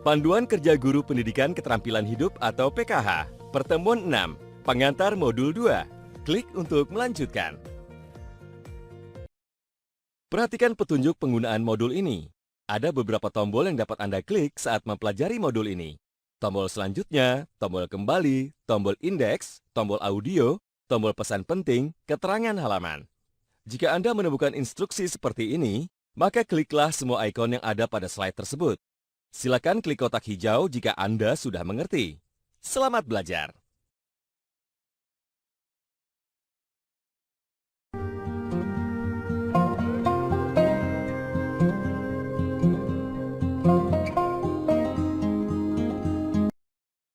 Panduan Kerja Guru Pendidikan Keterampilan Hidup atau PKH, Pertemuan 6, Pengantar Modul 2. Klik untuk melanjutkan. Perhatikan petunjuk penggunaan modul ini. Ada beberapa tombol yang dapat Anda klik saat mempelajari modul ini. Tombol selanjutnya, tombol kembali, tombol indeks, tombol audio, tombol pesan penting, keterangan halaman. Jika Anda menemukan instruksi seperti ini, maka kliklah semua ikon yang ada pada slide tersebut. Silakan klik kotak hijau jika Anda sudah mengerti. Selamat belajar!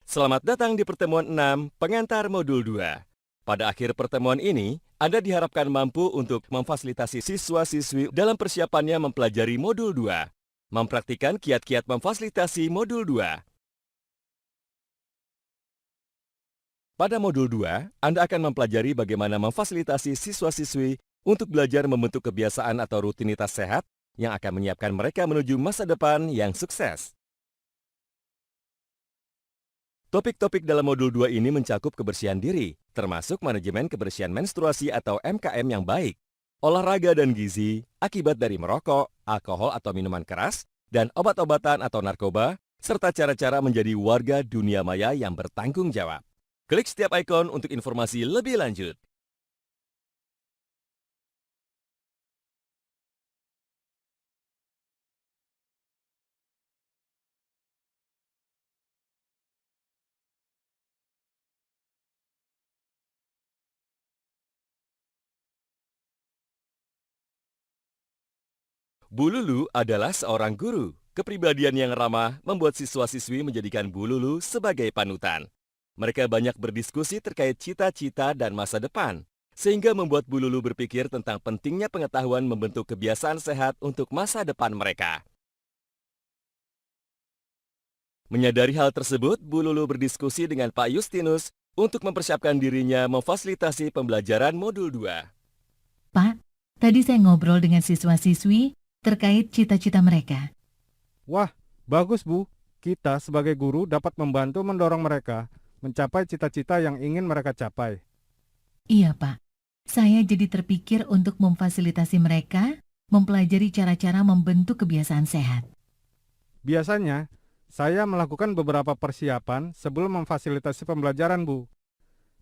Selamat datang di pertemuan 6, pengantar modul 2. Pada akhir pertemuan ini, Anda diharapkan mampu untuk memfasilitasi siswa-siswi dalam persiapannya mempelajari modul 2. Mempraktikkan kiat-kiat memfasilitasi modul 2. Pada modul 2, Anda akan mempelajari bagaimana memfasilitasi siswa-siswi untuk belajar membentuk kebiasaan atau rutinitas sehat yang akan menyiapkan mereka menuju masa depan yang sukses. Topik-topik dalam modul 2 ini mencakup kebersihan diri, termasuk manajemen kebersihan menstruasi atau MKM yang baik, olahraga dan gizi, akibat dari merokok, alkohol atau minuman keras, dan obat-obatan atau narkoba, serta cara-cara menjadi warga dunia maya yang bertanggung jawab. Klik setiap ikon untuk informasi lebih lanjut. Bu Lulu adalah seorang guru. Kepribadian yang ramah membuat siswa-siswi menjadikan Bu Lulu sebagai panutan. Mereka banyak berdiskusi terkait cita-cita dan masa depan, sehingga membuat Bu Lulu berpikir tentang pentingnya pengetahuan membentuk kebiasaan sehat untuk masa depan mereka. Menyadari hal tersebut, Bu Lulu berdiskusi dengan Pak Justinus untuk mempersiapkan dirinya memfasilitasi pembelajaran modul 2. Pak, tadi saya ngobrol dengan siswa-siswi terkait cita-cita mereka. Wah, bagus Bu. Kita sebagai guru dapat membantu mendorong mereka mencapai cita-cita yang ingin mereka capai. Iya, Pak. Saya jadi terpikir untuk memfasilitasi mereka mempelajari cara-cara membentuk kebiasaan sehat. Biasanya, saya melakukan beberapa persiapan sebelum memfasilitasi pembelajaran Bu.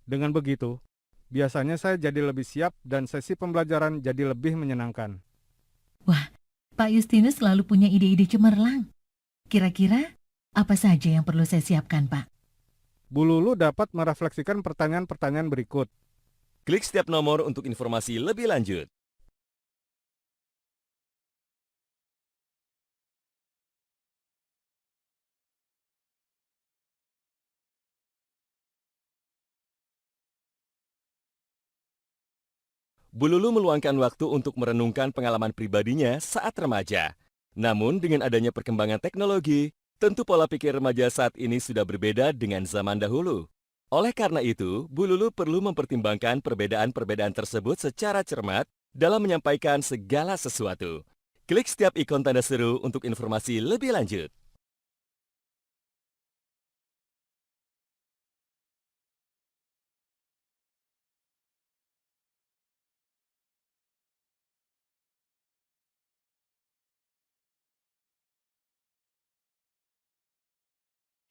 Dengan begitu, biasanya saya jadi lebih siap dan sesi pembelajaran jadi lebih menyenangkan. Wah, Pak Justinus selalu punya ide-ide cemerlang. Kira-kira apa saja yang perlu saya siapkan, Pak? Bu Lulu dapat merefleksikan pertanyaan-pertanyaan berikut. Klik setiap nomor untuk informasi lebih lanjut. Bu Lulu meluangkan waktu untuk merenungkan pengalaman pribadinya saat remaja. Namun dengan adanya perkembangan teknologi, tentu pola pikir remaja saat ini sudah berbeda dengan zaman dahulu. Oleh karena itu, Bu Lulu perlu mempertimbangkan perbedaan-perbedaan tersebut secara cermat dalam menyampaikan segala sesuatu. Klik setiap ikon tanda seru untuk informasi lebih lanjut.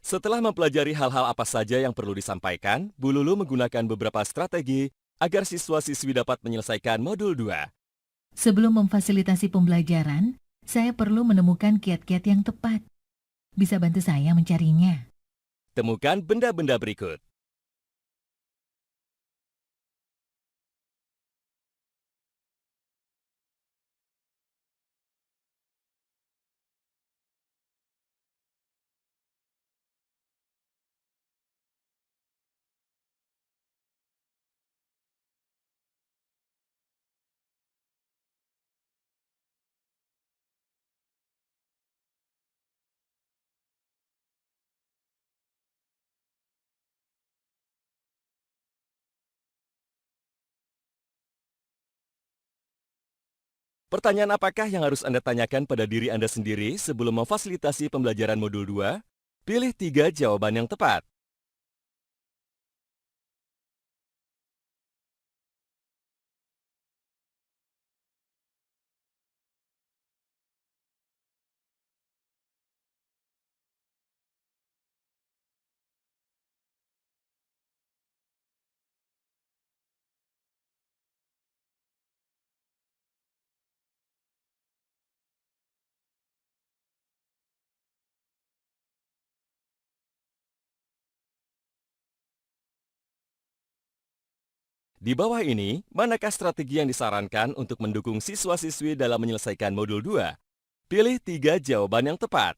Setelah mempelajari hal-hal apa saja yang perlu disampaikan, Bu Lulu menggunakan beberapa strategi agar siswa-siswi dapat menyelesaikan modul 2. Sebelum memfasilitasi pembelajaran, saya perlu menemukan kiat-kiat yang tepat. Bisa bantu saya mencarinya? Temukan benda-benda berikut. Pertanyaan apakah yang harus Anda tanyakan pada diri Anda sendiri sebelum memfasilitasi pembelajaran modul 2? Pilih 3 jawaban yang tepat. Di bawah ini, manakah strategi yang disarankan untuk mendukung siswa-siswi dalam menyelesaikan modul 2? Pilih 3 jawaban yang tepat.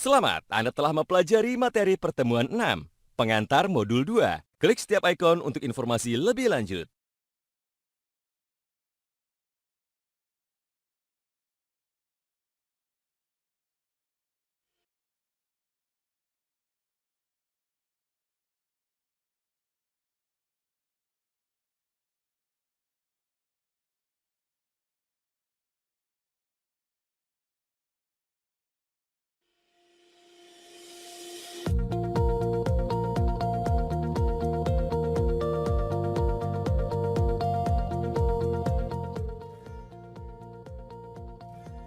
Selamat, Anda telah mempelajari materi pertemuan 6, pengantar modul 2. Klik setiap ikon untuk informasi lebih lanjut.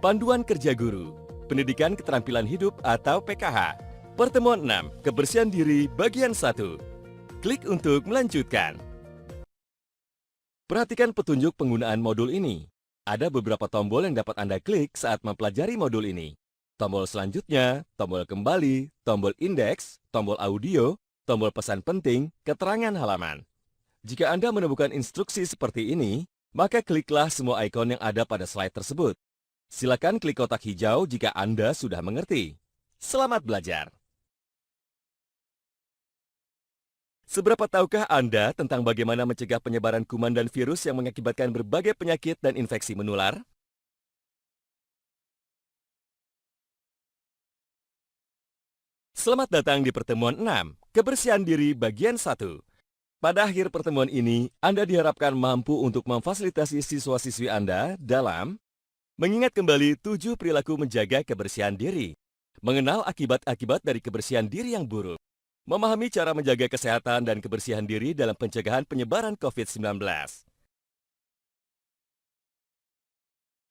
Panduan Kerja Guru, Pendidikan Keterampilan Hidup atau PKH. Pertemuan 6, Kebersihan Diri bagian 1. Klik untuk melanjutkan. Perhatikan petunjuk penggunaan modul ini. Ada beberapa tombol yang dapat Anda klik saat mempelajari modul ini. Tombol selanjutnya, tombol kembali, tombol indeks, tombol audio, tombol pesan penting, keterangan halaman. Jika Anda menemukan instruksi seperti ini, maka kliklah semua ikon yang ada pada slide tersebut. Silakan klik kotak hijau jika Anda sudah mengerti. Selamat belajar! Seberapa tahukah Anda tentang bagaimana mencegah penyebaran kuman dan virus yang mengakibatkan berbagai penyakit dan infeksi menular? Selamat datang di pertemuan 6, Kebersihan Diri bagian 1. Pada akhir pertemuan ini, Anda diharapkan mampu untuk memfasilitasi siswa-siswi Anda dalam mengingat kembali 7 perilaku menjaga kebersihan diri, mengenal akibat-akibat dari kebersihan diri yang buruk, memahami cara menjaga kesehatan dan kebersihan diri dalam pencegahan penyebaran COVID-19.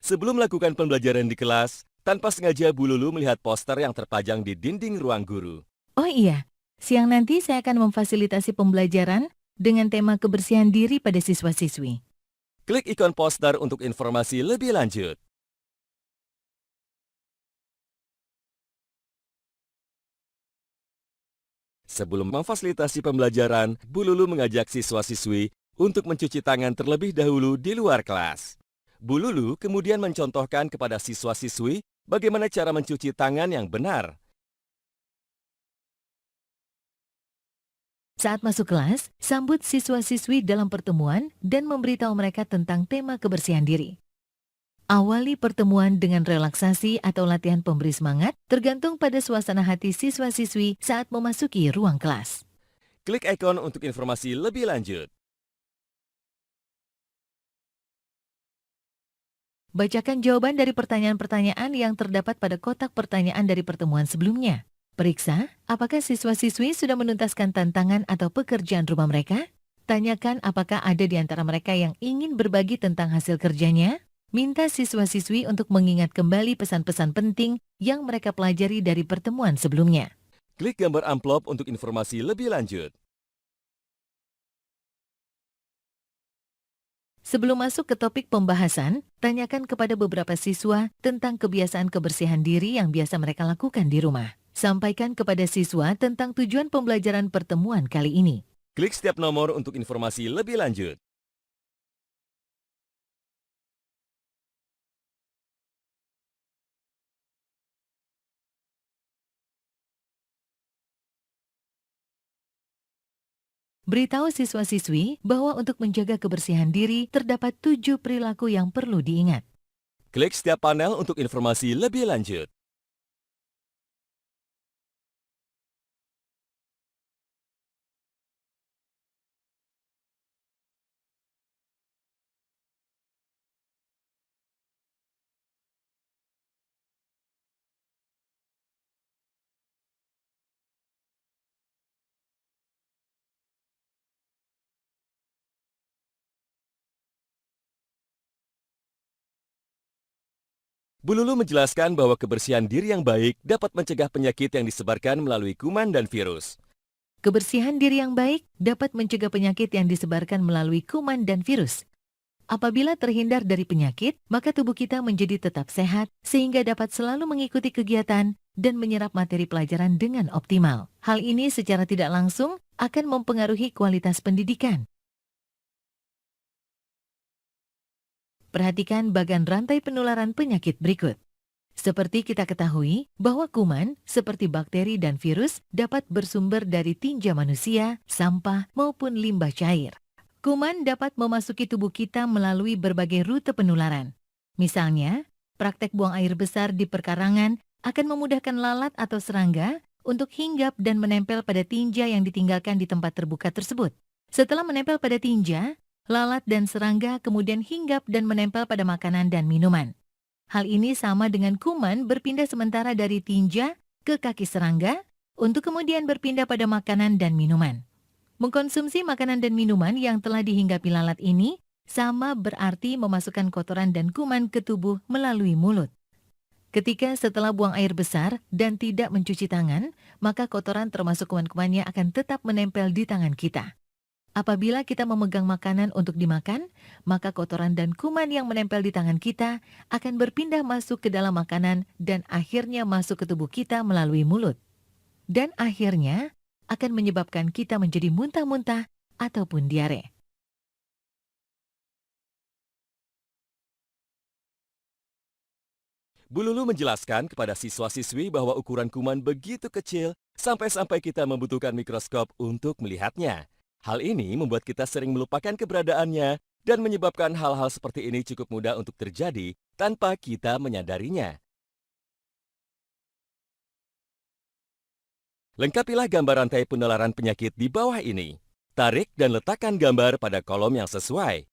Sebelum melakukan pembelajaran di kelas, tanpa sengaja Bu Lulu melihat poster yang terpajang di dinding ruang guru. Oh iya, siang nanti saya akan memfasilitasi pembelajaran dengan tema kebersihan diri pada siswa-siswi. Klik ikon poster untuk informasi lebih lanjut. Sebelum memfasilitasi pembelajaran, Bu Lulu mengajak siswa-siswi untuk mencuci tangan terlebih dahulu di luar kelas. Bu Lulu kemudian mencontohkan kepada siswa-siswi bagaimana cara mencuci tangan yang benar. Saat masuk kelas, sambut siswa-siswi dalam pertemuan dan memberitahu mereka tentang tema kebersihan diri. Awali pertemuan dengan relaksasi atau latihan pemberi semangat, tergantung pada suasana hati siswa-siswi saat memasuki ruang kelas. Klik ikon untuk informasi lebih lanjut. Bacakan jawaban dari pertanyaan-pertanyaan yang terdapat pada kotak pertanyaan dari pertemuan sebelumnya. Periksa, apakah siswa-siswi sudah menuntaskan tantangan atau pekerjaan rumah mereka? Tanyakan apakah ada di antara mereka yang ingin berbagi tentang hasil kerjanya? Minta siswa-siswi untuk mengingat kembali pesan-pesan penting yang mereka pelajari dari pertemuan sebelumnya. Klik gambar amplop untuk informasi lebih lanjut. Sebelum masuk ke topik pembahasan, tanyakan kepada beberapa siswa tentang kebiasaan kebersihan diri yang biasa mereka lakukan di rumah. Sampaikan kepada siswa tentang tujuan pembelajaran pertemuan kali ini. Klik setiap nomor untuk informasi lebih lanjut. Beritahu siswa-siswi bahwa untuk menjaga kebersihan diri, terdapat 7 perilaku yang perlu diingat. Klik setiap panel untuk informasi lebih lanjut. Bu Lulu menjelaskan bahwa kebersihan diri yang baik dapat mencegah penyakit yang disebarkan melalui kuman dan virus. Kebersihan diri yang baik dapat mencegah penyakit yang disebarkan melalui kuman dan virus. Apabila terhindar dari penyakit, maka tubuh kita menjadi tetap sehat sehingga dapat selalu mengikuti kegiatan dan menyerap materi pelajaran dengan optimal. Hal ini secara tidak langsung akan mempengaruhi kualitas pendidikan. Perhatikan bagan rantai penularan penyakit berikut. Seperti kita ketahui bahwa kuman seperti bakteri dan virus dapat bersumber dari tinja manusia, sampah, maupun limbah cair. Kuman dapat memasuki tubuh kita melalui berbagai rute penularan. Misalnya, praktek buang air besar di perkarangan akan memudahkan lalat atau serangga untuk hinggap dan menempel pada tinja yang ditinggalkan di tempat terbuka tersebut. Setelah menempel pada tinja, lalat dan serangga kemudian hinggap dan menempel pada makanan dan minuman. Hal ini sama dengan kuman berpindah sementara dari tinja ke kaki serangga untuk kemudian berpindah pada makanan dan minuman. Mengkonsumsi makanan dan minuman yang telah dihinggapi lalat ini sama berarti memasukkan kotoran dan kuman ke tubuh melalui mulut. Ketika setelah buang air besar dan tidak mencuci tangan, maka kotoran termasuk kuman-kumannya akan tetap menempel di tangan kita. Apabila kita memegang makanan untuk dimakan, maka kotoran dan kuman yang menempel di tangan kita akan berpindah masuk ke dalam makanan dan akhirnya masuk ke tubuh kita melalui mulut. Dan akhirnya akan menyebabkan kita menjadi muntah-muntah ataupun diare. Bu Lulu menjelaskan kepada siswa-siswi bahwa ukuran kuman begitu kecil sampai-sampai kita membutuhkan mikroskop untuk melihatnya. Hal ini membuat kita sering melupakan keberadaannya dan menyebabkan hal-hal seperti ini cukup mudah untuk terjadi tanpa kita menyadarinya. Lengkapilah gambar rantai penularan penyakit di bawah ini. Tarik dan letakkan gambar pada kolom yang sesuai.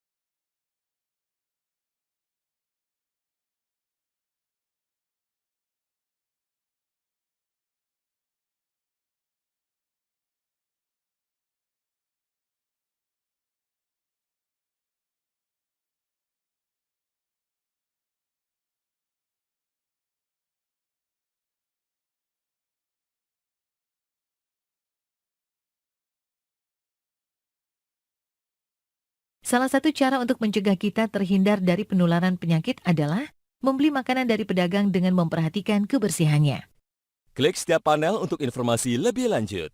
Salah satu cara untuk mencegah kita terhindar dari penularan penyakit adalah membeli makanan dari pedagang dengan memperhatikan kebersihannya. Klik setiap panel untuk informasi lebih lanjut.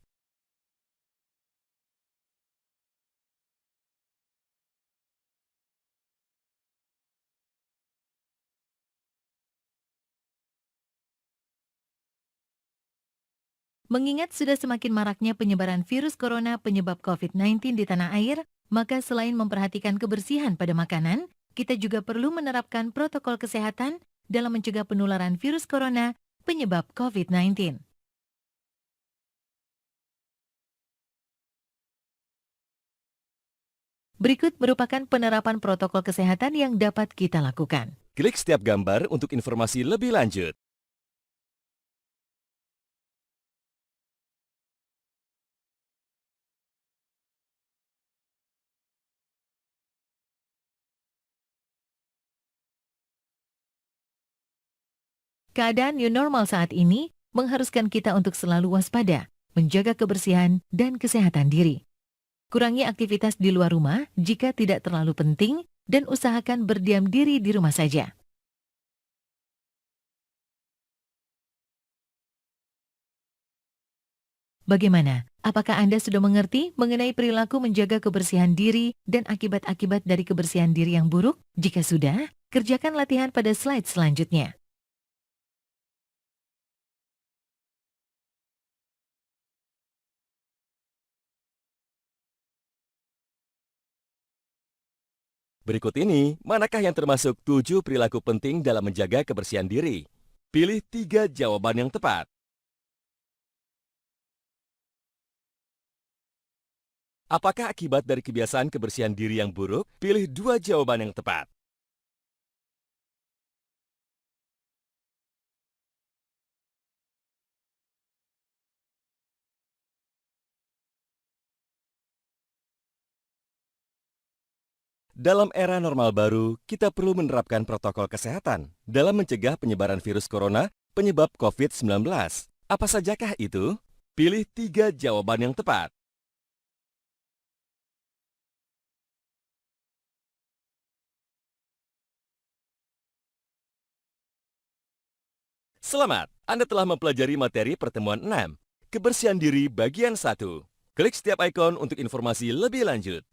Mengingat sudah semakin maraknya penyebaran virus corona penyebab COVID-19 di tanah air, maka selain memperhatikan kebersihan pada makanan, kita juga perlu menerapkan protokol kesehatan dalam mencegah penularan virus corona penyebab COVID-19. Berikut merupakan penerapan protokol kesehatan yang dapat kita lakukan. Klik setiap gambar untuk informasi lebih lanjut. Keadaan new normal saat ini mengharuskan kita untuk selalu waspada, menjaga kebersihan dan kesehatan diri. Kurangi aktivitas di luar rumah jika tidak terlalu penting dan usahakan berdiam diri di rumah saja. Bagaimana? Apakah Anda sudah mengerti mengenai perilaku menjaga kebersihan diri dan akibat-akibat dari kebersihan diri yang buruk? Jika sudah, kerjakan latihan pada slide selanjutnya. Berikut ini, manakah yang termasuk 7 perilaku penting dalam menjaga kebersihan diri? Pilih 3 jawaban yang tepat. Apakah akibat dari kebiasaan kebersihan diri yang buruk? Pilih 2 jawaban yang tepat. Dalam era normal baru, kita perlu menerapkan protokol kesehatan dalam mencegah penyebaran virus corona penyebab COVID-19. Apa sajakah itu? Pilih 3 jawaban yang tepat. Selamat, Anda telah mempelajari materi pertemuan 6, Kebersihan Diri bagian 1. Klik setiap ikon untuk informasi lebih lanjut.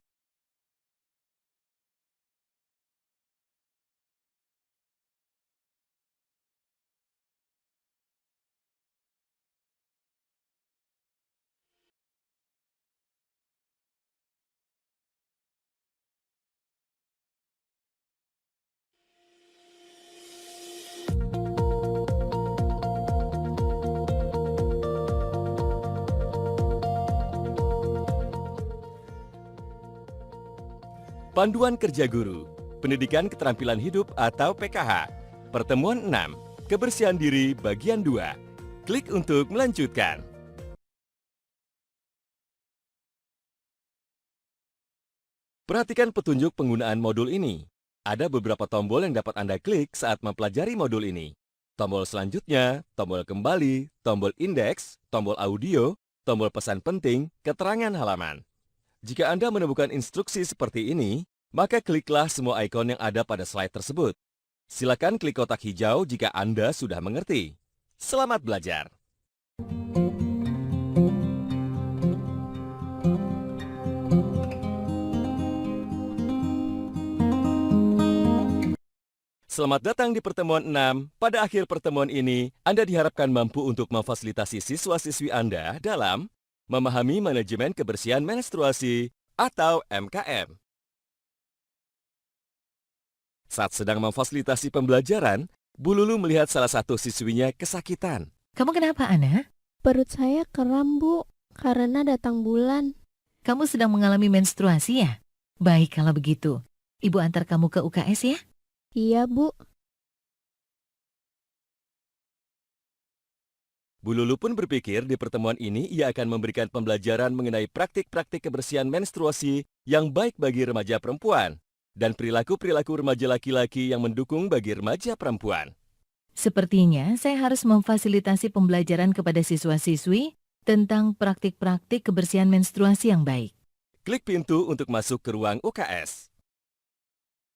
Panduan Kerja Guru, Pendidikan Keterampilan Hidup atau PKH. Pertemuan 6, Kebersihan Diri bagian 2. Klik untuk melanjutkan. Perhatikan petunjuk penggunaan modul ini. Ada beberapa tombol yang dapat Anda klik saat mempelajari modul ini. Tombol selanjutnya, tombol kembali, tombol indeks, tombol audio, tombol pesan penting, keterangan halaman. Jika Anda menemukan instruksi seperti ini, maka kliklah semua ikon yang ada pada slide tersebut. Silakan klik kotak hijau jika Anda sudah mengerti. Selamat belajar! Selamat datang di pertemuan 6. Pada akhir pertemuan ini, Anda diharapkan mampu untuk memfasilitasi siswa-siswi Anda dalam memahami manajemen kebersihan menstruasi atau MKM. Saat sedang memfasilitasi pembelajaran, Bu Lulu melihat salah satu siswinya kesakitan. Kamu kenapa, Ana? Perut saya kram, Bu, karena datang bulan. Kamu sedang mengalami menstruasi ya? Baik kalau begitu. Ibu antar kamu ke UKS ya? Iya, Bu. Bu Lulu pun berpikir di pertemuan ini ia akan memberikan pembelajaran mengenai praktik-praktik kebersihan menstruasi yang baik bagi remaja perempuan dan perilaku-perilaku remaja laki-laki yang mendukung bagi remaja perempuan. Sepertinya saya harus memfasilitasi pembelajaran kepada siswa-siswi tentang praktik-praktik kebersihan menstruasi yang baik. Klik pintu untuk masuk ke ruang UKS.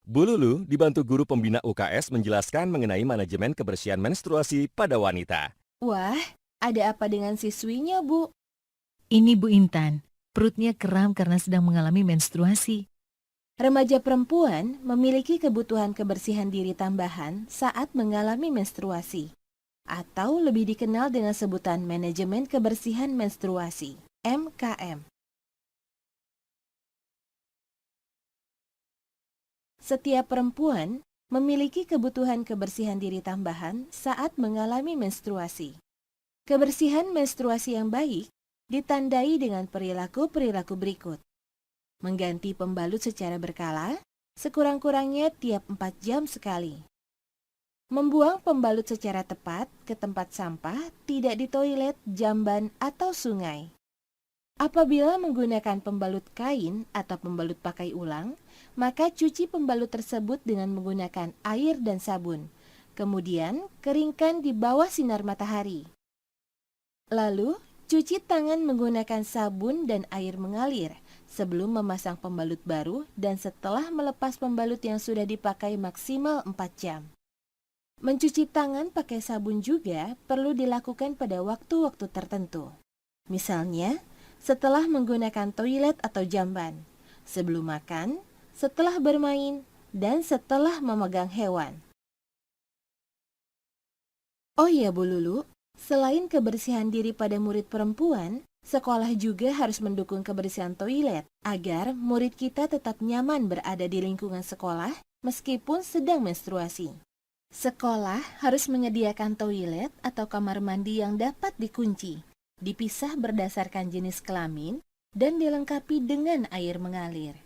Bu Lulu dibantu guru pembina UKS menjelaskan mengenai manajemen kebersihan menstruasi pada wanita. Wah, ada apa dengan siswinya, Bu? Ini Bu Intan, perutnya kram karena sedang mengalami menstruasi. Remaja perempuan memiliki kebutuhan kebersihan diri tambahan saat mengalami menstruasi, atau lebih dikenal dengan sebutan manajemen kebersihan menstruasi, MKM. Setiap perempuan memiliki kebutuhan kebersihan diri tambahan saat mengalami menstruasi. Kebersihan menstruasi yang baik ditandai dengan perilaku-perilaku berikut. Mengganti pembalut secara berkala, sekurang-kurangnya tiap 4 jam sekali. Membuang pembalut secara tepat ke tempat sampah, tidak di toilet, jamban, atau sungai. Apabila menggunakan pembalut kain atau pembalut pakai ulang, maka cuci pembalut tersebut dengan menggunakan air dan sabun. Kemudian, keringkan di bawah sinar matahari. Lalu, Cuci tangan menggunakan sabun dan air mengalir sebelum memasang pembalut baru dan setelah melepas pembalut yang sudah dipakai maksimal 4 jam. Mencuci tangan pakai sabun juga perlu dilakukan pada waktu-waktu tertentu. Misalnya, setelah menggunakan toilet atau jamban, sebelum makan, setelah bermain, dan setelah memegang hewan. Oh iya Bu Lulu, selain kebersihan diri pada murid perempuan, sekolah juga harus mendukung kebersihan toilet agar murid kita tetap nyaman berada di lingkungan sekolah meskipun sedang menstruasi. Sekolah harus menyediakan toilet atau kamar mandi yang dapat dikunci, dipisah berdasarkan jenis kelamin, dan dilengkapi dengan air mengalir.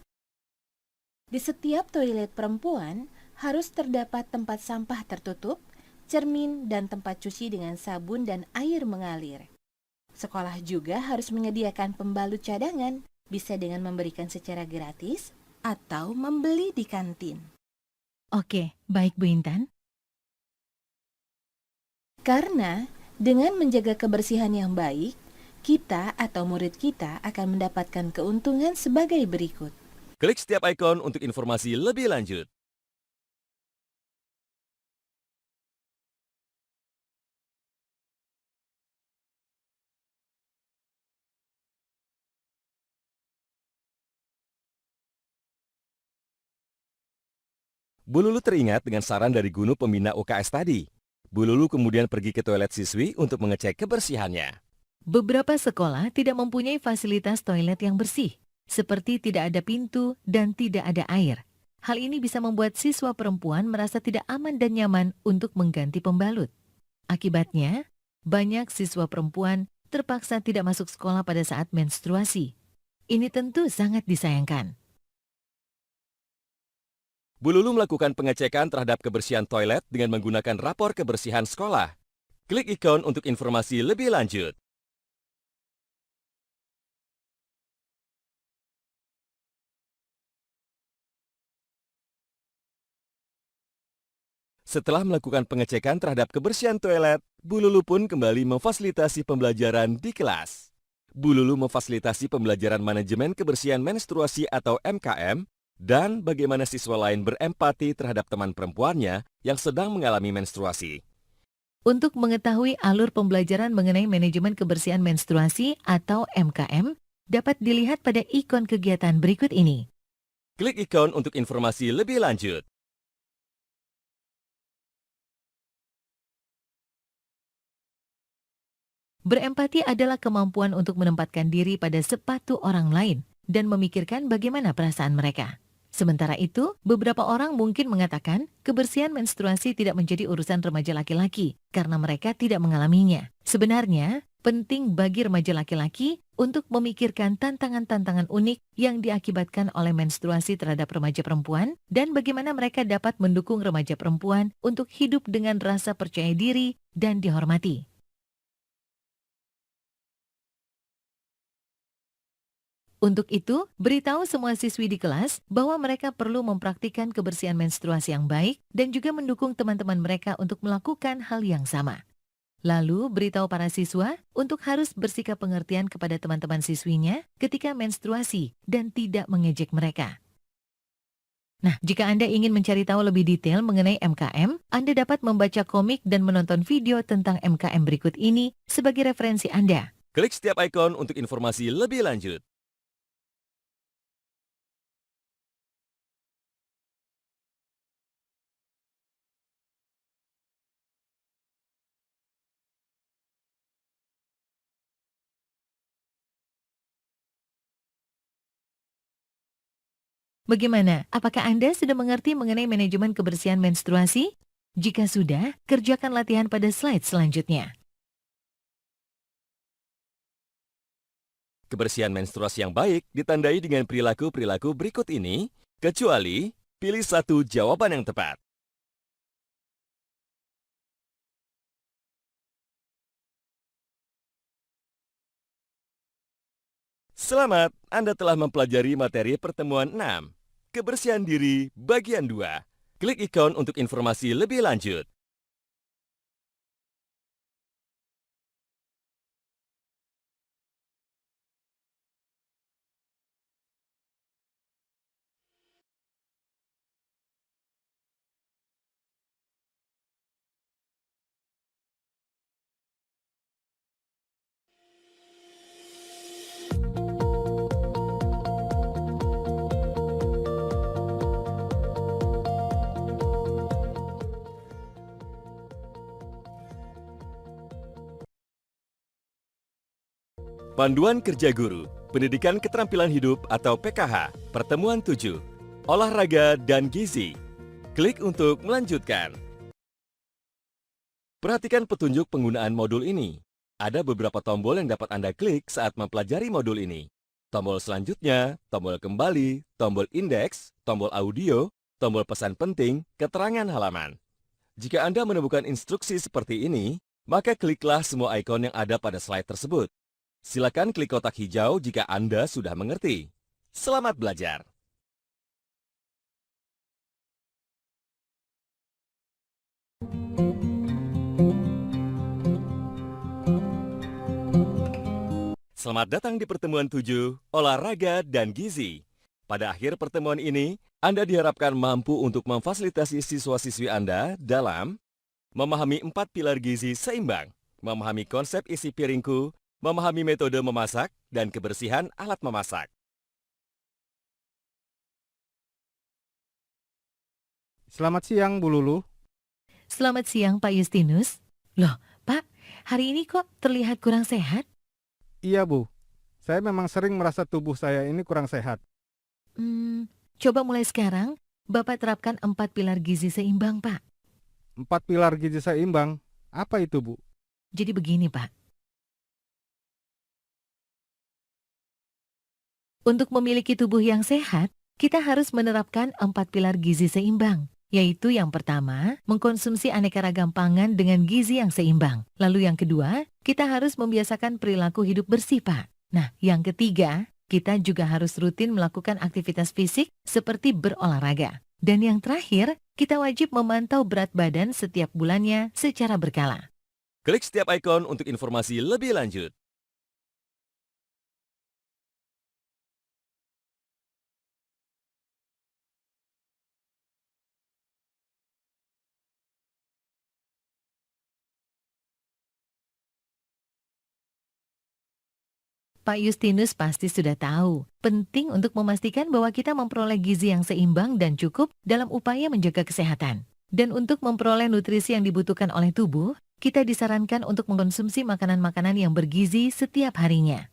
Di setiap toilet perempuan harus terdapat tempat sampah tertutup, cermin, dan tempat cuci dengan sabun dan air mengalir. Sekolah juga harus menyediakan pembalut cadangan, bisa dengan memberikan secara gratis atau membeli di kantin. Oke, baik Bu Intan. Karena dengan menjaga kebersihan yang baik, kita atau murid kita akan mendapatkan keuntungan sebagai berikut. Klik setiap ikon untuk informasi lebih lanjut. Bu Lulu teringat dengan saran dari guru pembina UKS tadi. Bu Lulu kemudian pergi ke toilet siswi untuk mengecek kebersihannya. Beberapa sekolah tidak mempunyai fasilitas toilet yang bersih, seperti tidak ada pintu dan tidak ada air. Hal ini bisa membuat siswa perempuan merasa tidak aman dan nyaman untuk mengganti pembalut. Akibatnya, banyak siswa perempuan terpaksa tidak masuk sekolah pada saat menstruasi. Ini tentu sangat disayangkan. Bu Lulu melakukan pengecekan terhadap kebersihan toilet dengan menggunakan rapor kebersihan sekolah. Klik ikon untuk informasi lebih lanjut. Setelah melakukan pengecekan terhadap kebersihan toilet, Bu Lulu pun kembali memfasilitasi pembelajaran di kelas. Bu Lulu memfasilitasi pembelajaran manajemen kebersihan menstruasi atau MKM, dan bagaimana siswa lain berempati terhadap teman perempuannya yang sedang mengalami menstruasi. Untuk mengetahui alur pembelajaran mengenai manajemen kebersihan menstruasi atau MKM, dapat dilihat pada ikon kegiatan berikut ini. Klik ikon untuk informasi lebih lanjut. Berempati adalah kemampuan untuk menempatkan diri pada sepatu orang lain dan memikirkan bagaimana perasaan mereka. Sementara itu, beberapa orang mungkin mengatakan kebersihan menstruasi tidak menjadi urusan remaja laki-laki karena mereka tidak mengalaminya. Sebenarnya, penting bagi remaja laki-laki untuk memikirkan tantangan-tantangan unik yang diakibatkan oleh menstruasi terhadap remaja perempuan dan bagaimana mereka dapat mendukung remaja perempuan untuk hidup dengan rasa percaya diri dan dihormati. Untuk itu, beritahu semua siswi di kelas bahwa mereka perlu mempraktikkan kebersihan menstruasi yang baik dan juga mendukung teman-teman mereka untuk melakukan hal yang sama. Lalu, beritahu para siswa untuk harus bersikap pengertian kepada teman-teman siswinya ketika menstruasi dan tidak mengejek mereka. Nah, jika Anda ingin mencari tahu lebih detail mengenai MKM, Anda dapat membaca komik dan menonton video tentang MKM berikut ini sebagai referensi Anda. Klik setiap ikon untuk informasi lebih lanjut. Bagaimana? Apakah Anda sudah mengerti mengenai manajemen kebersihan menstruasi? Jika sudah, kerjakan latihan pada slide selanjutnya. Kebersihan menstruasi yang baik ditandai dengan perilaku-perilaku berikut ini, kecuali pilih satu jawaban yang tepat. Selamat, Anda telah mempelajari materi pertemuan 6. Kebersihan diri bagian 2. Klik ikon untuk informasi lebih lanjut. Panduan Kerja Guru, Pendidikan Keterampilan Hidup atau PKH, Pertemuan 7, Olahraga dan Gizi. Klik untuk melanjutkan. Perhatikan petunjuk penggunaan modul ini. Ada beberapa tombol yang dapat Anda klik saat mempelajari modul ini. Tombol selanjutnya, tombol kembali, tombol indeks, tombol audio, tombol pesan penting, keterangan halaman. Jika Anda menemukan instruksi seperti ini, maka kliklah semua ikon yang ada pada slide tersebut. Silakan klik kotak hijau jika Anda sudah mengerti. Selamat belajar! Selamat datang di pertemuan 7, Olahraga dan Gizi. Pada akhir pertemuan ini, Anda diharapkan mampu untuk memfasilitasi siswa-siswi Anda dalam memahami 4 pilar gizi seimbang, memahami konsep isi piringku, memahami metode memasak, dan kebersihan alat memasak. Selamat siang, Bu Lulu. Selamat siang, Pak Justinus. Loh, Pak, hari ini kok terlihat kurang sehat? Iya, Bu. Saya memang sering merasa tubuh saya ini kurang sehat. Coba mulai sekarang, Bapak terapkan 4 pilar gizi seimbang, Pak. 4 pilar gizi seimbang. Apa itu, Bu? Jadi begini, Pak. Untuk memiliki tubuh yang sehat, kita harus menerapkan 4 pilar gizi seimbang. Yaitu yang pertama, mengkonsumsi aneka ragam pangan dengan gizi yang seimbang. Lalu yang kedua, kita harus membiasakan perilaku hidup bersih, Pak. Nah, yang ketiga, kita juga harus rutin melakukan aktivitas fisik seperti berolahraga. Dan yang terakhir, kita wajib memantau berat badan setiap bulannya secara berkala. Klik setiap ikon untuk informasi lebih lanjut. Pak Justinus pasti sudah tahu, penting untuk memastikan bahwa kita memperoleh gizi yang seimbang dan cukup dalam upaya menjaga kesehatan. Dan untuk memperoleh nutrisi yang dibutuhkan oleh tubuh, kita disarankan untuk mengkonsumsi makanan-makanan yang bergizi setiap harinya.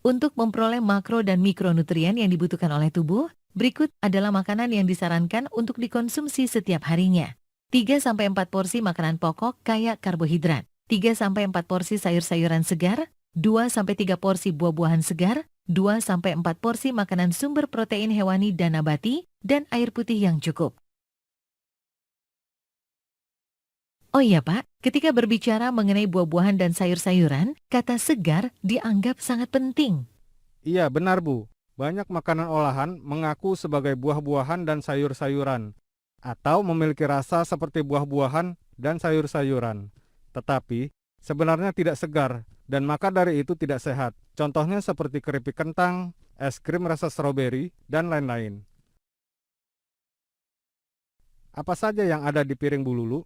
Untuk memperoleh makro dan mikronutrien yang dibutuhkan oleh tubuh, berikut adalah makanan yang disarankan untuk dikonsumsi setiap harinya. 3-4 porsi makanan pokok kaya karbohidrat. 3-4 porsi sayur-sayuran segar, 2-3 porsi buah-buahan segar, 2-4 porsi makanan sumber protein hewani dan nabati, dan air putih yang cukup. Oh iya Pak, ketika berbicara mengenai buah-buahan dan sayur-sayuran, kata segar dianggap sangat penting. Iya, benar, Bu. Banyak makanan olahan mengaku sebagai buah-buahan dan sayur-sayuran, atau memiliki rasa seperti buah-buahan dan sayur-sayuran. Tetapi, sebenarnya tidak segar, dan maka dari itu tidak sehat. Contohnya seperti keripik kentang, es krim rasa stroberi, dan lain-lain. Apa saja yang ada di piring Bu Lulu?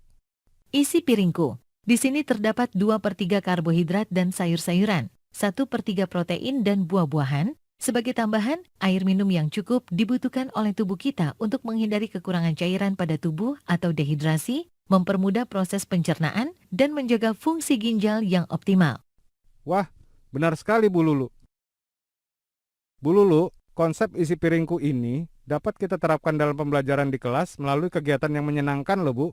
Isi piringku. Di sini terdapat 2/3 karbohidrat dan sayur-sayuran, 1/3 protein dan buah-buahan. Sebagai tambahan, air minum yang cukup dibutuhkan oleh tubuh kita untuk menghindari kekurangan cairan pada tubuh atau dehidrasi, mempermudah proses pencernaan, dan menjaga fungsi ginjal yang optimal. Wah, benar sekali Bu Lulu. Bu Lulu, konsep isi piringku ini dapat kita terapkan dalam pembelajaran di kelas melalui kegiatan yang menyenangkan loh, Bu.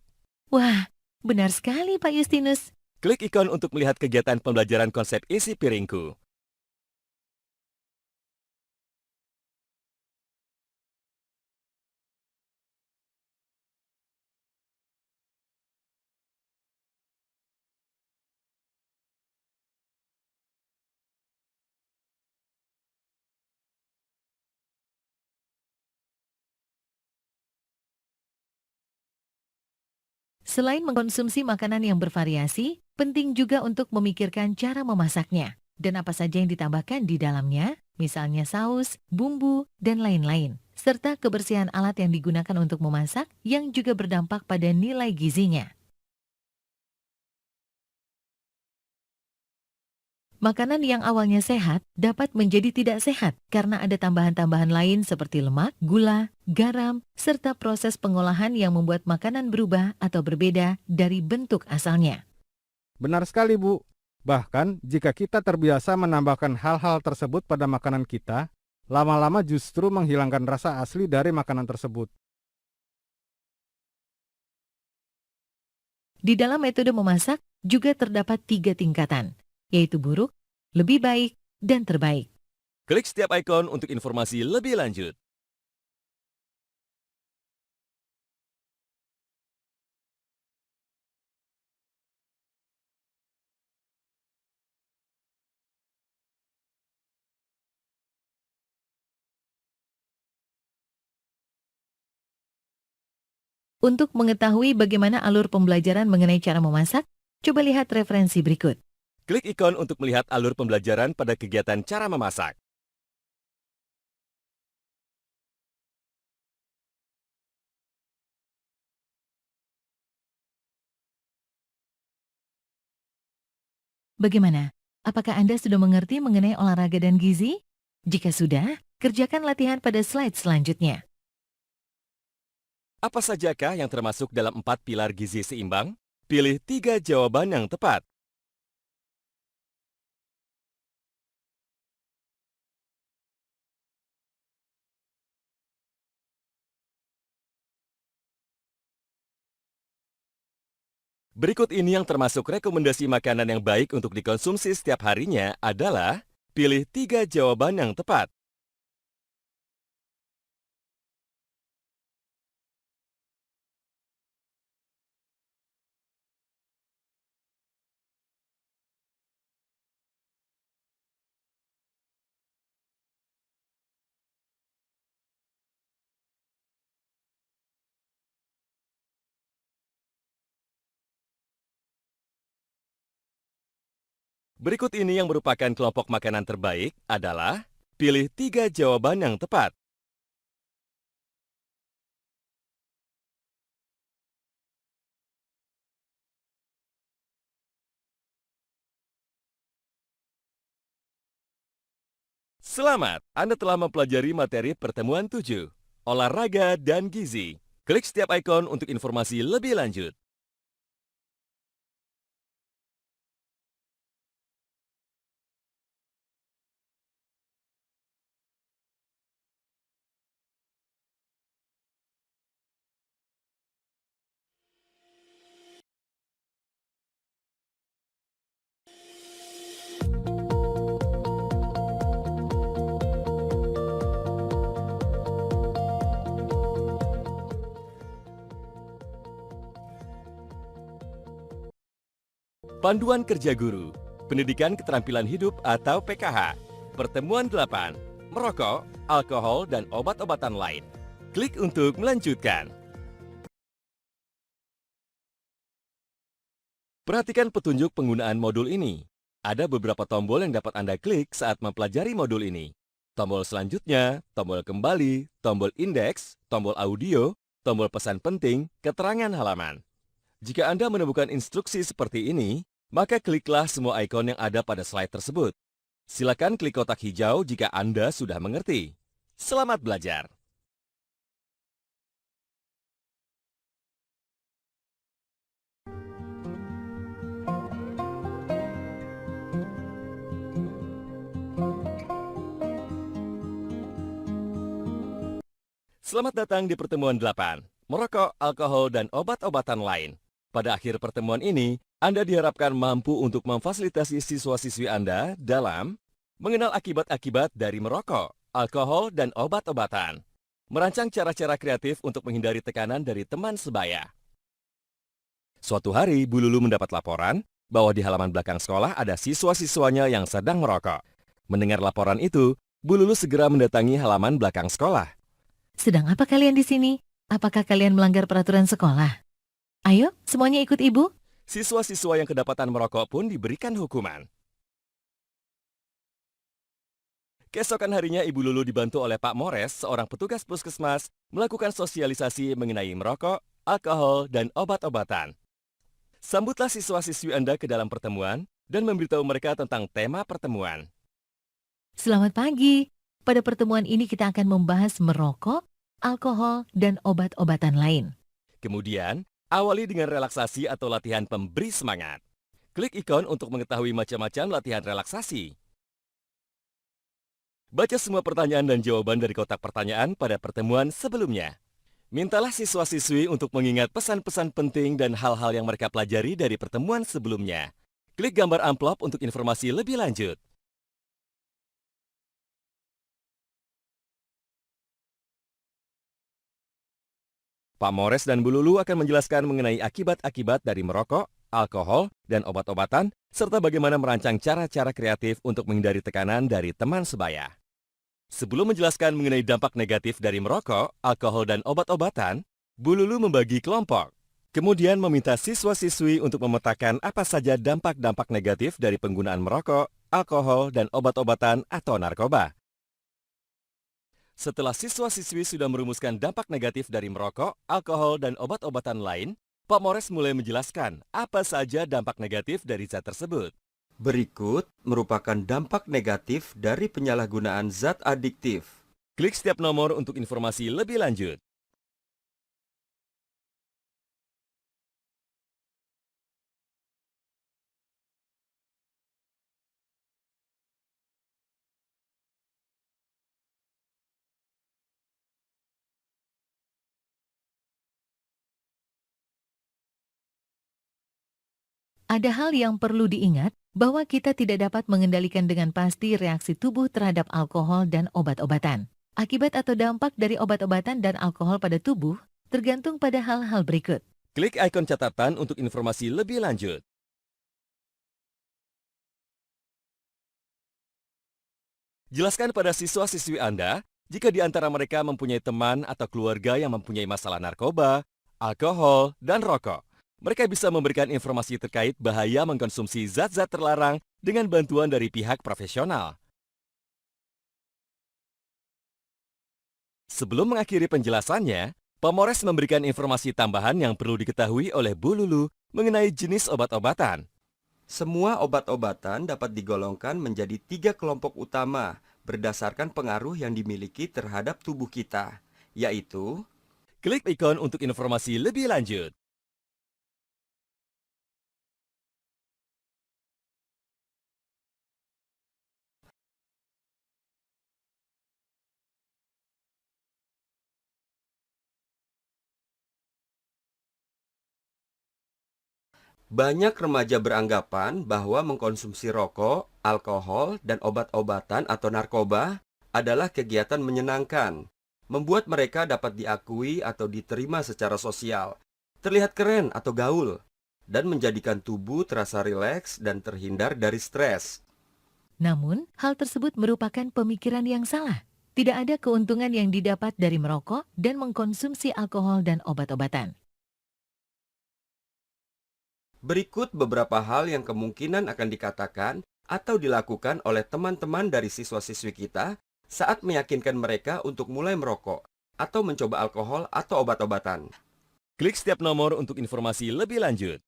Wah, benar sekali Pak Justinus. Klik ikon untuk melihat kegiatan pembelajaran konsep isi piringku. Selain mengkonsumsi makanan yang bervariasi, penting juga untuk memikirkan cara memasaknya dan apa saja yang ditambahkan di dalamnya, misalnya saus, bumbu, dan lain-lain, serta kebersihan alat yang digunakan untuk memasak yang juga berdampak pada nilai gizinya. Makanan yang awalnya sehat dapat menjadi tidak sehat karena ada tambahan-tambahan lain seperti lemak, gula, garam, serta proses pengolahan yang membuat makanan berubah atau berbeda dari bentuk asalnya. Benar sekali, Bu. Bahkan, jika kita terbiasa menambahkan hal-hal tersebut pada makanan kita, lama-lama justru menghilangkan rasa asli dari makanan tersebut. Di dalam metode memasak juga terdapat 3 tingkatan, yaitu buruk, lebih baik, dan terbaik. Klik setiap ikon untuk informasi lebih lanjut. Untuk mengetahui bagaimana alur pembelajaran mengenai cara memasak, coba lihat referensi berikut. Klik ikon untuk melihat alur pembelajaran pada kegiatan cara memasak. Bagaimana? Apakah Anda sudah mengerti mengenai olahraga dan gizi? Jika sudah, kerjakan latihan pada slide selanjutnya. Apa sajakah yang termasuk dalam 4 pilar gizi seimbang? Pilih 3 jawaban yang tepat. Berikut ini yang termasuk rekomendasi makanan yang baik untuk dikonsumsi setiap harinya adalah pilih 3 jawaban yang tepat. Berikut ini yang merupakan kelompok makanan terbaik adalah pilih 3 jawaban yang tepat. Selamat, Anda telah mempelajari materi pertemuan 7, olahraga dan gizi. Klik setiap ikon untuk informasi lebih lanjut. Panduan Kerja Guru, Pendidikan Keterampilan Hidup atau PKH. Pertemuan 8, merokok, alkohol, dan obat-obatan lain. Klik untuk melanjutkan. Perhatikan petunjuk penggunaan modul ini. Ada beberapa tombol yang dapat Anda klik saat mempelajari modul ini. Tombol selanjutnya, tombol kembali, tombol indeks, tombol audio, tombol pesan penting, keterangan halaman. Jika Anda menemukan instruksi seperti ini, maka kliklah semua ikon yang ada pada slide tersebut. Silakan klik kotak hijau jika Anda sudah mengerti. Selamat belajar! Selamat datang di pertemuan 8, merokok, alkohol, dan obat-obatan lain. Pada akhir pertemuan ini, Anda diharapkan mampu untuk memfasilitasi siswa-siswi Anda dalam mengenal akibat-akibat dari merokok, alkohol, dan obat-obatan. Merancang cara-cara kreatif untuk menghindari tekanan dari teman sebaya. Suatu hari, Bu Lulu mendapat laporan bahwa di halaman belakang sekolah ada siswa-siswanya yang sedang merokok. Mendengar laporan itu, Bu Lulu segera mendatangi halaman belakang sekolah. Sedang apa kalian di sini? Apakah kalian melanggar peraturan sekolah? Ayo, semuanya ikut ibu. Siswa-siswa yang kedapatan merokok pun diberikan hukuman. Keesokan harinya Ibu Lulu dibantu oleh Pak Mores, seorang petugas puskesmas, melakukan sosialisasi mengenai merokok, alkohol, dan obat-obatan. Sambutlah siswa-siswi Anda ke dalam pertemuan dan memberitahu mereka tentang tema pertemuan. Selamat pagi. Pada pertemuan ini kita akan membahas merokok, alkohol, dan obat-obatan lain. Kemudian, awali dengan relaksasi atau latihan pemberi semangat. Klik ikon untuk mengetahui macam-macam latihan relaksasi. Baca semua pertanyaan dan jawaban dari kotak pertanyaan pada pertemuan sebelumnya. Mintalah siswa-siswi untuk mengingat pesan-pesan penting dan hal-hal yang mereka pelajari dari pertemuan sebelumnya. Klik gambar amplop untuk informasi lebih lanjut. Pak Mores dan Bu Lulu akan menjelaskan mengenai akibat-akibat dari merokok, alkohol, dan obat-obatan, serta bagaimana merancang cara-cara kreatif untuk menghindari tekanan dari teman sebaya. Sebelum menjelaskan mengenai dampak negatif dari merokok, alkohol, dan obat-obatan, Bu Lulu membagi kelompok. Kemudian meminta siswa-siswi untuk memetakan apa saja dampak-dampak negatif dari penggunaan merokok, alkohol, dan obat-obatan atau narkoba. Setelah siswa-siswi sudah merumuskan dampak negatif dari merokok, alkohol, dan obat-obatan lain, Pak Mores mulai menjelaskan apa saja dampak negatif dari zat tersebut. Berikut merupakan dampak negatif dari penyalahgunaan zat adiktif. Klik setiap nomor untuk informasi lebih lanjut. Ada hal yang perlu diingat bahwa kita tidak dapat mengendalikan dengan pasti reaksi tubuh terhadap alkohol dan obat-obatan. Akibat atau dampak dari obat-obatan dan alkohol pada tubuh tergantung pada hal-hal berikut. Klik ikon catatan untuk informasi lebih lanjut. Jelaskan pada siswa-siswi Anda jika di antara mereka mempunyai teman atau keluarga yang mempunyai masalah narkoba, alkohol, dan rokok. Mereka bisa memberikan informasi terkait bahaya mengkonsumsi zat-zat terlarang dengan bantuan dari pihak profesional. Sebelum mengakhiri penjelasannya, Pak Mores memberikan informasi tambahan yang perlu diketahui oleh Bu Lulu mengenai jenis obat-obatan. Semua obat-obatan dapat digolongkan menjadi 3 kelompok utama berdasarkan pengaruh yang dimiliki terhadap tubuh kita, yaitu Klik ikon untuk informasi lebih lanjut. banyak remaja beranggapan bahwa mengkonsumsi rokok, alkohol, dan obat-obatan atau narkoba adalah kegiatan menyenangkan, membuat mereka dapat diakui atau diterima secara sosial, terlihat keren atau gaul, dan menjadikan tubuh terasa rileks dan terhindar dari stres. Namun, hal tersebut merupakan pemikiran yang salah. Tidak ada keuntungan yang didapat dari merokok dan mengkonsumsi alkohol dan obat-obatan. Berikut beberapa hal yang kemungkinan akan dikatakan atau dilakukan oleh teman-teman dari siswa-siswi kita saat meyakinkan mereka untuk mulai merokok atau mencoba alkohol atau obat-obatan. Klik setiap nomor untuk informasi lebih lanjut.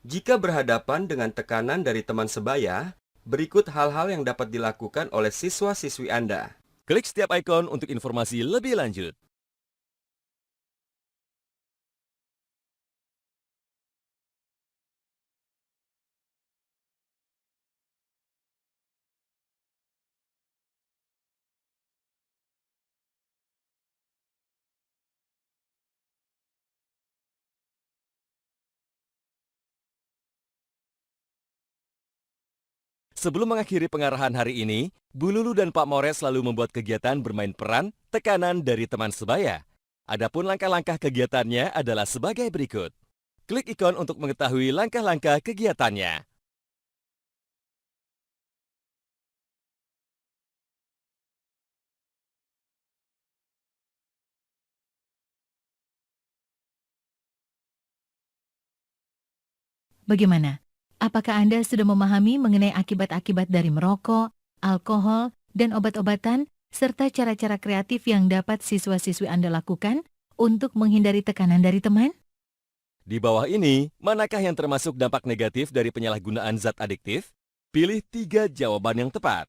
Jika berhadapan dengan tekanan dari teman sebaya, berikut hal-hal yang dapat dilakukan oleh siswa-siswi Anda. Klik setiap ikon untuk informasi lebih lanjut. Sebelum mengakhiri pengarahan hari ini, Bu Lulu dan Pak Mores selalu membuat kegiatan bermain peran tekanan dari teman sebaya. Adapun langkah-langkah kegiatannya adalah sebagai berikut. Klik ikon untuk mengetahui langkah-langkah kegiatannya. Bagaimana? Apakah Anda sudah memahami mengenai akibat-akibat dari merokok, alkohol, dan obat-obatan, serta cara-cara kreatif yang dapat siswa-siswi Anda lakukan untuk menghindari tekanan dari teman? Di bawah ini, manakah yang termasuk dampak negatif dari penyalahgunaan zat adiktif? Pilih 3 jawaban yang tepat.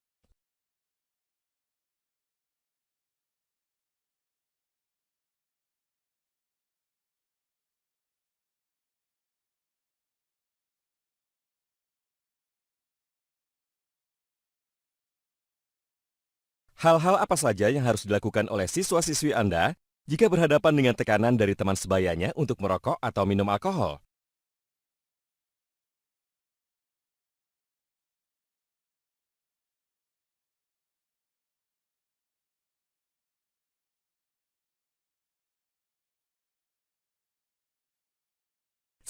Hal-hal apa saja yang harus dilakukan oleh siswa-siswi Anda jika berhadapan dengan tekanan dari teman sebayanya untuk merokok atau minum alkohol?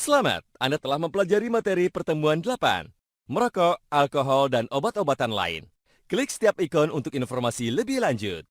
Selamat, Anda telah mempelajari materi pertemuan 8, merokok, alkohol, dan obat-obatan lain. Klik setiap ikon untuk informasi lebih lanjut.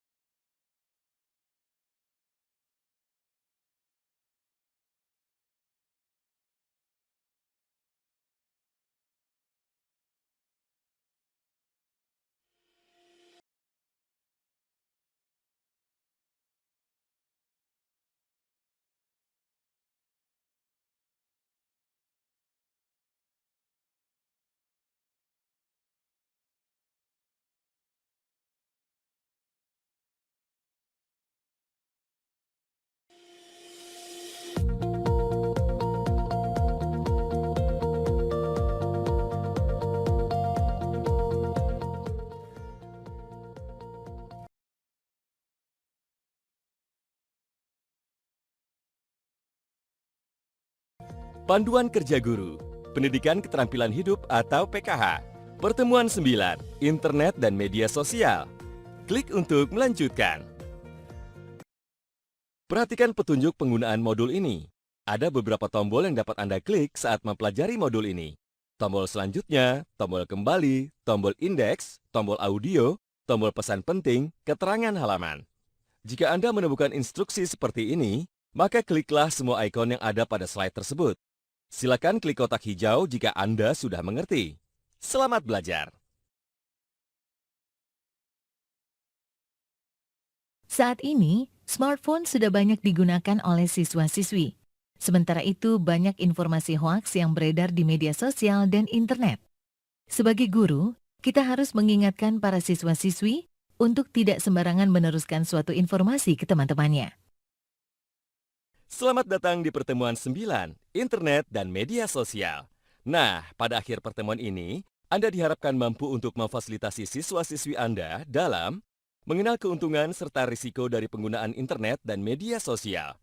Panduan Kerja Guru, Pendidikan Keterampilan Hidup atau PKH. Pertemuan 9, Internet dan Media Sosial. Klik untuk melanjutkan. Perhatikan petunjuk penggunaan modul ini. Ada beberapa tombol yang dapat Anda klik saat mempelajari modul ini. Tombol selanjutnya, tombol kembali, tombol indeks, tombol audio, tombol pesan penting, keterangan halaman. Jika Anda menemukan instruksi seperti ini, maka kliklah semua ikon yang ada pada slide tersebut. Silakan klik kotak hijau jika Anda sudah mengerti. Selamat belajar! Saat ini, smartphone sudah banyak digunakan oleh siswa-siswi. Sementara itu, banyak informasi hoaks yang beredar di media sosial dan internet. Sebagai guru, kita harus mengingatkan para siswa-siswi untuk tidak sembarangan meneruskan suatu informasi ke teman-temannya. Selamat datang di pertemuan 9, Internet dan Media Sosial. Nah, pada akhir pertemuan ini, Anda diharapkan mampu untuk memfasilitasi siswa-siswi Anda dalam mengenal keuntungan serta risiko dari penggunaan internet dan media sosial,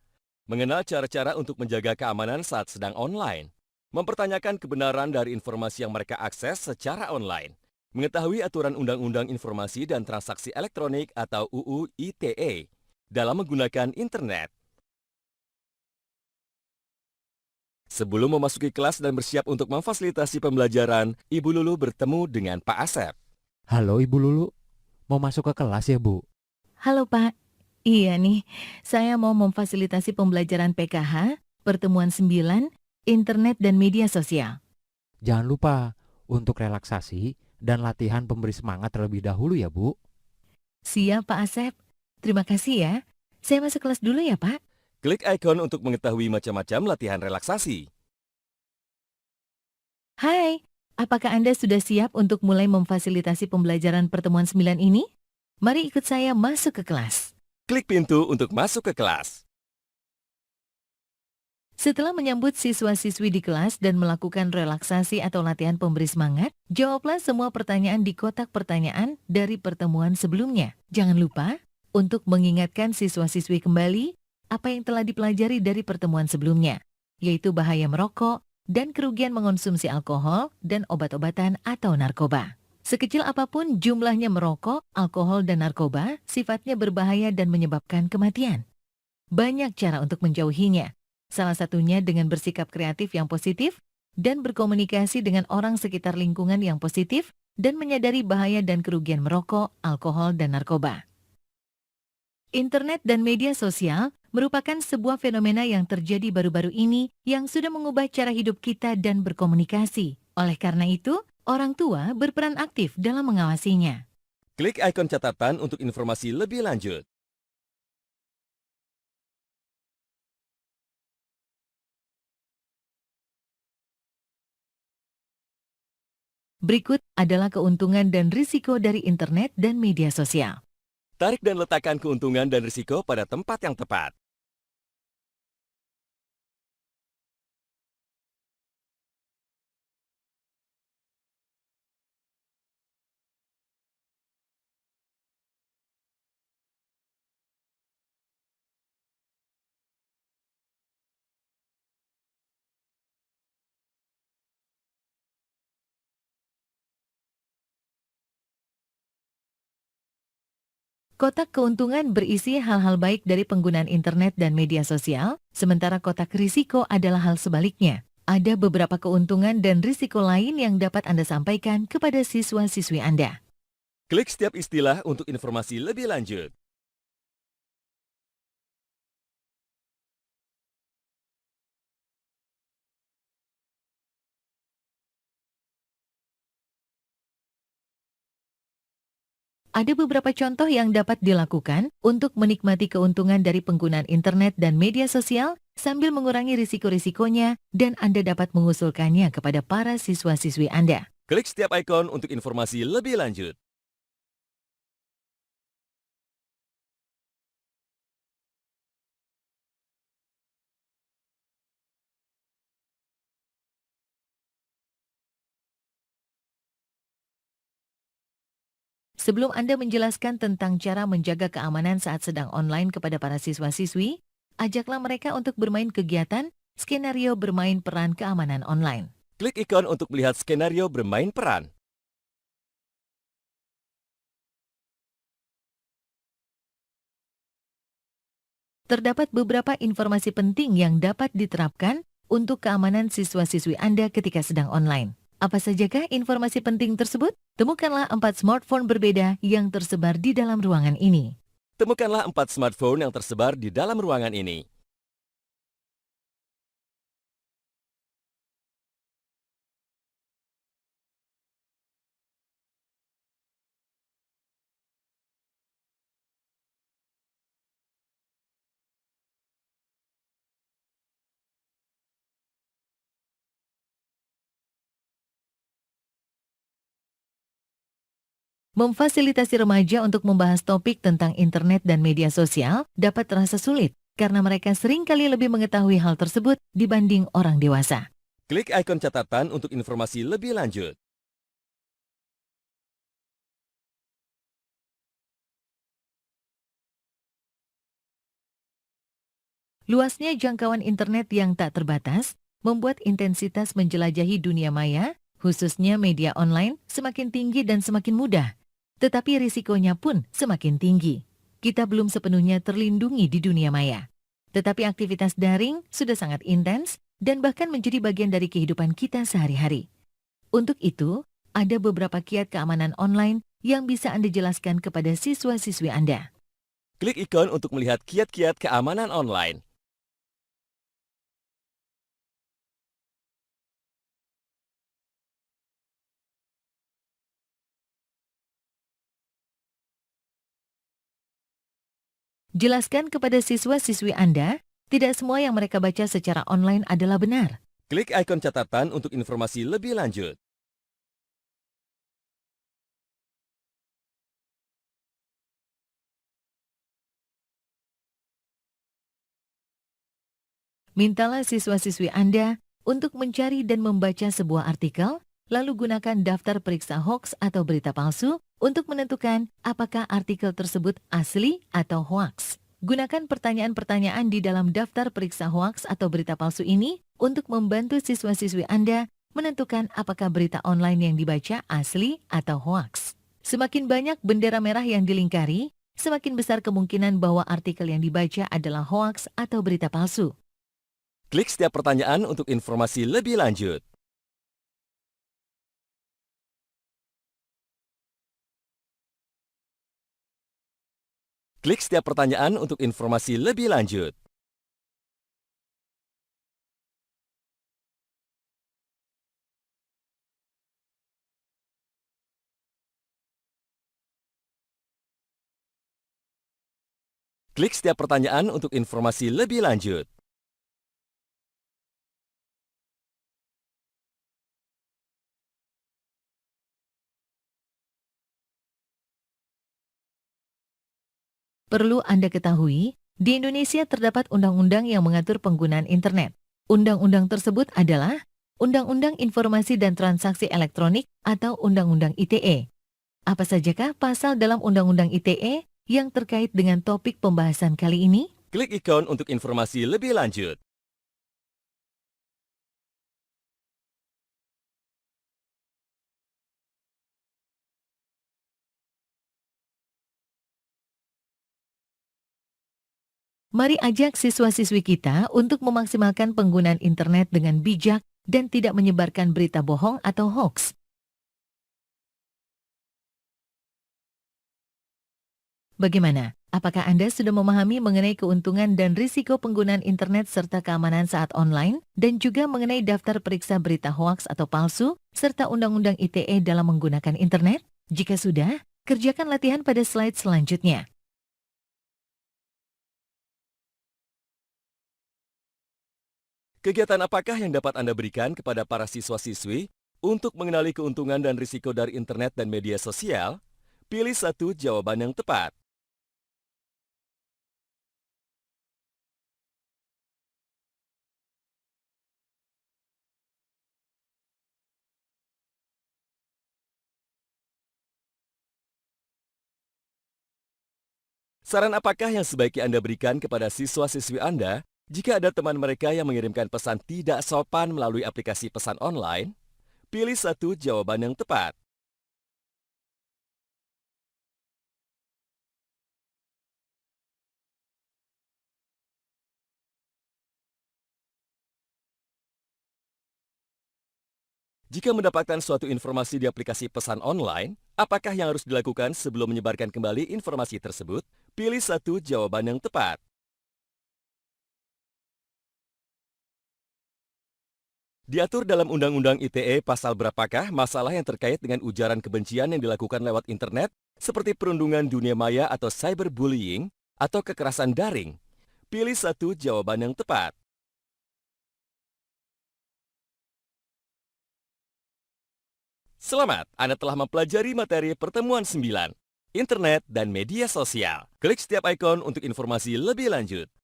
mengenal cara-cara untuk menjaga keamanan saat sedang online, mempertanyakan kebenaran dari informasi yang mereka akses secara online, mengetahui aturan Undang-Undang Informasi dan Transaksi Elektronik atau UU ITE dalam menggunakan internet. Sebelum memasuki kelas dan bersiap untuk memfasilitasi pembelajaran, Ibu Lulu bertemu dengan Pak Asep. Halo Ibu Lulu, mau masuk ke kelas ya Bu? Halo Pak, iya nih, saya mau memfasilitasi pembelajaran PKH, pertemuan 9, internet dan media sosial. Jangan lupa untuk relaksasi dan latihan pemberi semangat terlebih dahulu ya Bu. Siap Pak Asep, terima kasih ya. Saya masuk kelas dulu ya Pak. Klik ikon untuk mengetahui macam-macam latihan relaksasi. Hai, apakah Anda sudah siap untuk mulai memfasilitasi pembelajaran pertemuan 9 ini? Mari ikut saya masuk ke kelas. Klik pintu untuk masuk ke kelas. Setelah menyambut siswa-siswi di kelas dan melakukan relaksasi atau latihan pemberi semangat, jawablah semua pertanyaan di kotak pertanyaan dari pertemuan sebelumnya. Jangan lupa untuk mengingatkan siswa-siswi kembali apa yang telah dipelajari dari pertemuan sebelumnya, yaitu bahaya merokok dan kerugian mengonsumsi alkohol dan obat-obatan atau narkoba. Sekecil apapun jumlahnya merokok, alkohol, dan narkoba, sifatnya berbahaya dan menyebabkan kematian. Banyak cara untuk menjauhinya, salah satunya dengan bersikap kreatif yang positif dan berkomunikasi dengan orang sekitar lingkungan yang positif dan menyadari bahaya dan kerugian merokok, alkohol, dan narkoba. Internet dan media sosial merupakan sebuah fenomena yang terjadi baru-baru ini yang sudah mengubah cara hidup kita dan berkomunikasi. Oleh karena itu, orang tua berperan aktif dalam mengawasinya. Klik ikon catatan untuk informasi lebih lanjut. Berikut adalah keuntungan dan risiko dari internet dan media sosial. Tarik dan letakkan keuntungan dan risiko pada tempat yang tepat. Kotak keuntungan berisi hal-hal baik dari penggunaan internet dan media sosial, sementara kotak risiko adalah hal sebaliknya. Ada beberapa keuntungan dan risiko lain yang dapat Anda sampaikan kepada siswa-siswi Anda. Klik setiap istilah untuk informasi lebih lanjut. Ada beberapa contoh yang dapat dilakukan untuk menikmati keuntungan dari penggunaan internet dan media sosial sambil mengurangi risiko-risikonya dan Anda dapat mengusulkannya kepada para siswa-siswi Anda. Klik setiap ikon untuk informasi lebih lanjut. Sebelum Anda menjelaskan tentang cara menjaga keamanan saat sedang online kepada para siswa-siswi, ajaklah mereka untuk bermain kegiatan skenario bermain peran keamanan online. Klik ikon untuk melihat skenario bermain peran. Terdapat beberapa informasi penting yang dapat diterapkan untuk keamanan siswa-siswi Anda ketika sedang online. Apa sajakah informasi penting tersebut? Temukanlah 4 smartphone berbeda yang tersebar di dalam ruangan ini. Temukanlah 4 smartphone yang tersebar di dalam ruangan ini. Memfasilitasi remaja untuk membahas topik tentang internet dan media sosial dapat terasa sulit karena mereka seringkali lebih mengetahui hal tersebut dibanding orang dewasa. Klik ikon catatan untuk informasi lebih lanjut. Luasnya jangkauan internet yang tak terbatas membuat intensitas menjelajahi dunia maya, khususnya media online, semakin tinggi dan semakin mudah. Tetapi risikonya pun semakin tinggi. Kita belum sepenuhnya terlindungi di dunia maya. Tetapi aktivitas daring sudah sangat intens dan bahkan menjadi bagian dari kehidupan kita sehari-hari. Untuk itu, ada beberapa kiat keamanan online yang bisa Anda jelaskan kepada siswa-siswi Anda. Klik ikon untuk melihat kiat-kiat keamanan online. Jelaskan kepada siswa-siswi Anda, tidak semua yang mereka baca secara online adalah benar. Klik ikon catatan untuk informasi lebih lanjut. Mintalah siswa-siswi Anda untuk mencari dan membaca sebuah artikel, lalu gunakan daftar periksa hoaks atau berita palsu untuk menentukan apakah artikel tersebut asli atau hoaks. Gunakan pertanyaan-pertanyaan di dalam daftar periksa hoaks atau berita palsu ini untuk membantu siswa-siswi Anda menentukan apakah berita online yang dibaca asli atau hoaks. Semakin banyak bendera merah yang dilingkari, semakin besar kemungkinan bahwa artikel yang dibaca adalah hoaks atau berita palsu. Klik setiap pertanyaan untuk informasi lebih lanjut. Klik setiap pertanyaan untuk informasi lebih lanjut. Klik setiap pertanyaan untuk informasi lebih lanjut. Perlu Anda ketahui, di Indonesia terdapat undang-undang yang mengatur penggunaan internet. Undang-undang tersebut adalah Undang-Undang Informasi dan Transaksi Elektronik atau Undang-Undang ITE. Apa sajakah pasal dalam Undang-Undang ITE yang terkait dengan topik pembahasan kali ini? Klik ikon untuk informasi lebih lanjut. Mari ajak siswa-siswi kita untuk memaksimalkan penggunaan internet dengan bijak dan tidak menyebarkan berita bohong atau hoax. Bagaimana? Apakah Anda sudah memahami mengenai keuntungan dan risiko penggunaan internet serta keamanan saat online, dan juga mengenai daftar periksa berita hoaks atau palsu, serta Undang-Undang ITE dalam menggunakan internet? Jika sudah, kerjakan latihan pada slide selanjutnya. Kegiatan apakah yang dapat Anda berikan kepada para siswa-siswi untuk mengenali keuntungan dan risiko dari internet dan media sosial? Pilih satu jawaban yang tepat. Saran apakah yang sebaiknya Anda berikan kepada siswa-siswi Anda jika ada teman mereka yang mengirimkan pesan tidak sopan melalui aplikasi pesan online? Pilih satu jawaban yang tepat. Jika mendapatkan suatu informasi di aplikasi pesan online, apakah yang harus dilakukan sebelum menyebarkan kembali informasi tersebut? Pilih satu jawaban yang tepat. Diatur dalam Undang-Undang ITE pasal berapakah masalah yang terkait dengan ujaran kebencian yang dilakukan lewat internet, seperti perundungan dunia maya atau cyberbullying, atau kekerasan daring? Pilih satu jawaban yang tepat. Selamat, Anda telah mempelajari materi pertemuan 9, Internet dan Media Sosial. Klik setiap ikon untuk informasi lebih lanjut.